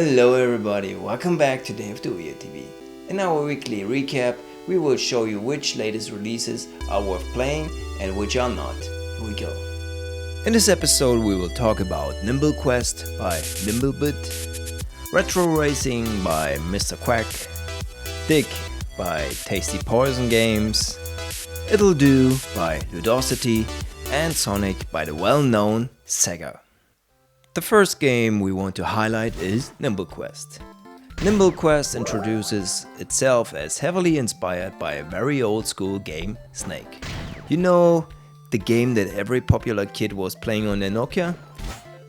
Hello everybody, welcome back to Day of the OUYA TV. In our weekly recap, we will show you which latest releases are worth playing and which are not. Here we go. In this episode we will talk about Nimble Quest by Nimblebit, Retro Racing by Mr. Quack, Dig by Tasty Poison Games, Ittle Dew by Ludosity, and Sonic by the well-known SEGA. The first game we want to highlight is Nimble Quest. Nimble Quest introduces itself as heavily inspired by a very old school game, Snake. You know, the game that every popular kid was playing on their Nokia?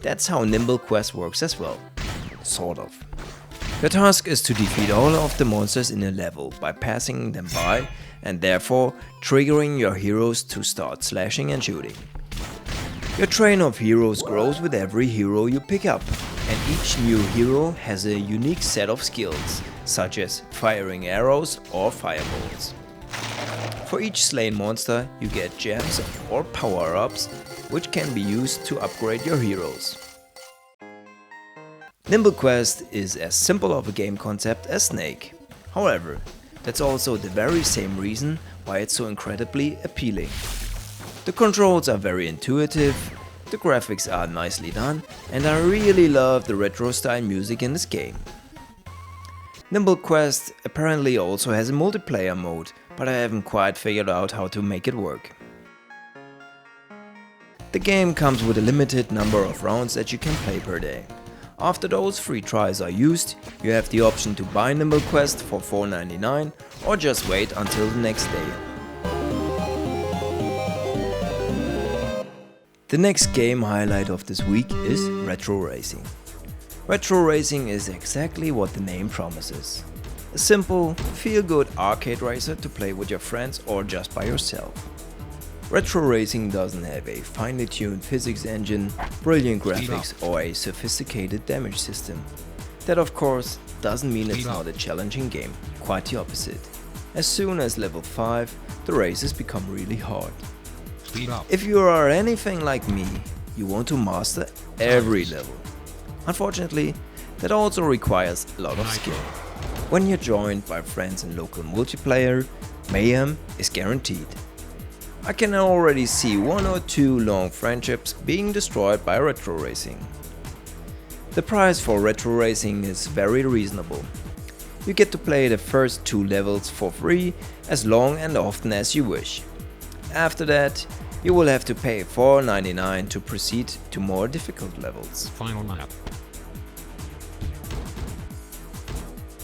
That's how Nimble Quest works as well. Sort of. Your task is to defeat all of the monsters in a level by passing them by and therefore triggering your heroes to start slashing and shooting. Your train of heroes grows with every hero you pick up, and each new hero has a unique set of skills, such as firing arrows or fireballs. For each slain monster you get gems or power-ups, which can be used to upgrade your heroes. Nimble Quest is as simple of a game concept as Snake. However, that's also the very same reason why it's so incredibly appealing. The controls are very intuitive, the graphics are nicely done, and I really love the retro style music in this game. Nimble Quest apparently also has a multiplayer mode, but I haven't quite figured out how to make it work. The game comes with a limited number of rounds that you can play per day. After those free tries are used, you have the option to buy Nimble Quest for $4.99 or just wait until the next day. The next game highlight of this week is Retro Racing. Retro Racing is exactly what the name promises. A simple, feel-good arcade racer to play with your friends or just by yourself. Retro Racing doesn't have a finely tuned physics engine, brilliant graphics or a sophisticated damage system. That of course doesn't mean it's not a challenging game, quite the opposite. As soon as level 5, the races become really hard. If you are anything like me, you want to master every level. Unfortunately, that also requires a lot of skill. When you're joined by friends in local multiplayer, mayhem is guaranteed. I can already see 1 or 2 long friendships being destroyed by Retro Racing. The price for Retro Racing is very reasonable. You get to play the first 2 levels for free as long and often as you wish. After that, you will have to pay $4.99 to proceed to more difficult levels. Final lap.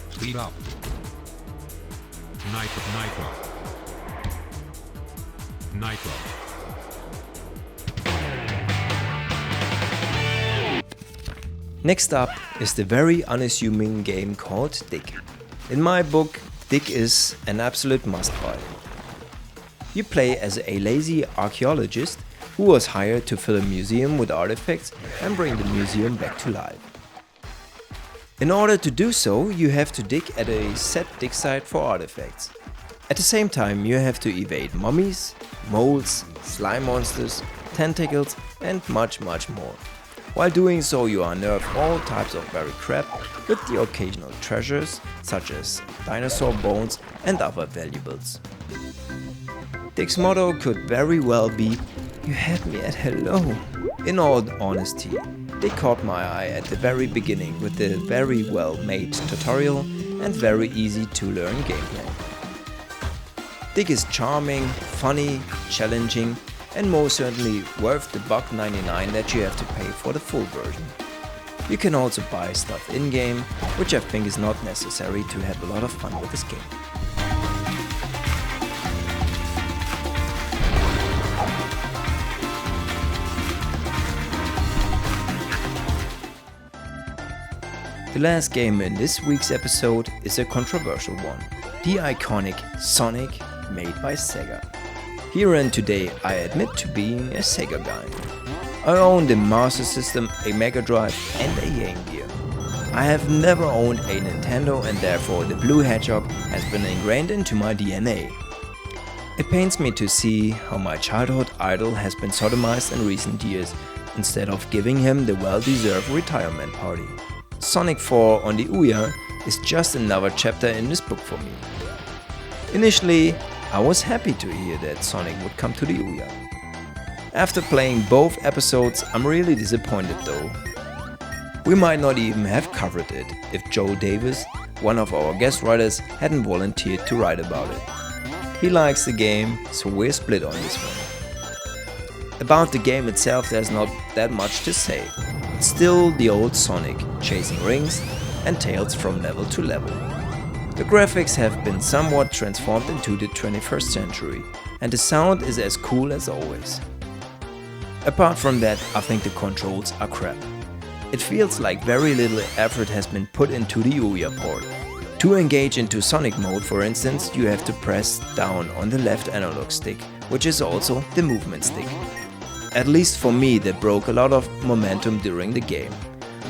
Speed up. Nitro. Next up is the very unassuming game called Dig. In my book, Dig is an absolute must-buy. You play as a lazy archaeologist who was hired to fill a museum with artifacts and bring the museum back to life. In order to do so, you have to dig at a set dig site for artifacts. At the same time, you have to evade mummies, moles, slime monsters, tentacles and much more. While doing so, you unearth all types of buried crap with the occasional treasures such as dinosaur bones and other valuables. Dig's motto could very well be, "You had me at hello." In all honesty, Dig caught my eye at the very beginning with the very well made tutorial and very easy to learn gameplay. Dig is charming, funny, challenging and most certainly worth the $1.99 that you have to pay for the full version. You can also buy stuff in-game, which I think is not necessary to have a lot of fun with this game. The last game in this week's episode is a controversial one, the iconic Sonic made by SEGA. Here and today I admit to being a SEGA guy. I own the Master System, a Mega Drive and a Game Gear. I have never owned a Nintendo and therefore the Blue Hedgehog has been ingrained into my DNA. It pains me to see how my childhood idol has been sodomized in recent years instead of giving him the well-deserved retirement party. Sonic 4 on the OUYA is just another chapter in this book for me. Initially, I was happy to hear that Sonic would come to the OUYA. After playing both episodes, I'm really disappointed though. We might not even have covered it if Joe Davis, one of our guest writers, hadn't volunteered to write about it. He likes the game, so we're split on this one. About the game itself, there's not that much to say. It's still the old Sonic, chasing rings and tails from level to level. The graphics have been somewhat transformed into the 21st century, and the sound is as cool as always. Apart from that, I think the controls are crap. It feels like very little effort has been put into the OUYA port. To engage into Sonic mode, for instance, you have to press down on the left analog stick, which is also the movement stick. At least for me, that broke a lot of momentum during the game.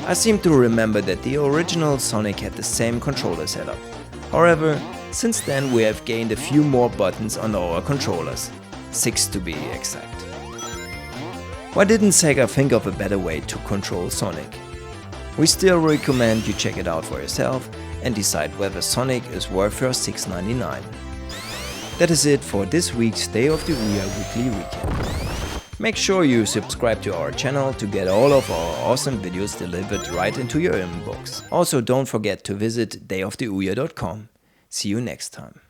I seem to remember that the original Sonic had the same controller setup. However, since then we have gained a few more buttons on our controllers, 6 to be exact. Why didn't SEGA think of a better way to control Sonic? We still recommend you check it out for yourself and decide whether Sonic is worth your $6.99. That is it for this week's Day of the OUYA weekly recap. Make sure you subscribe to our channel to get all of our awesome videos delivered right into your inbox. Also, don't forget to visit dayoftheouya.com. See you next time.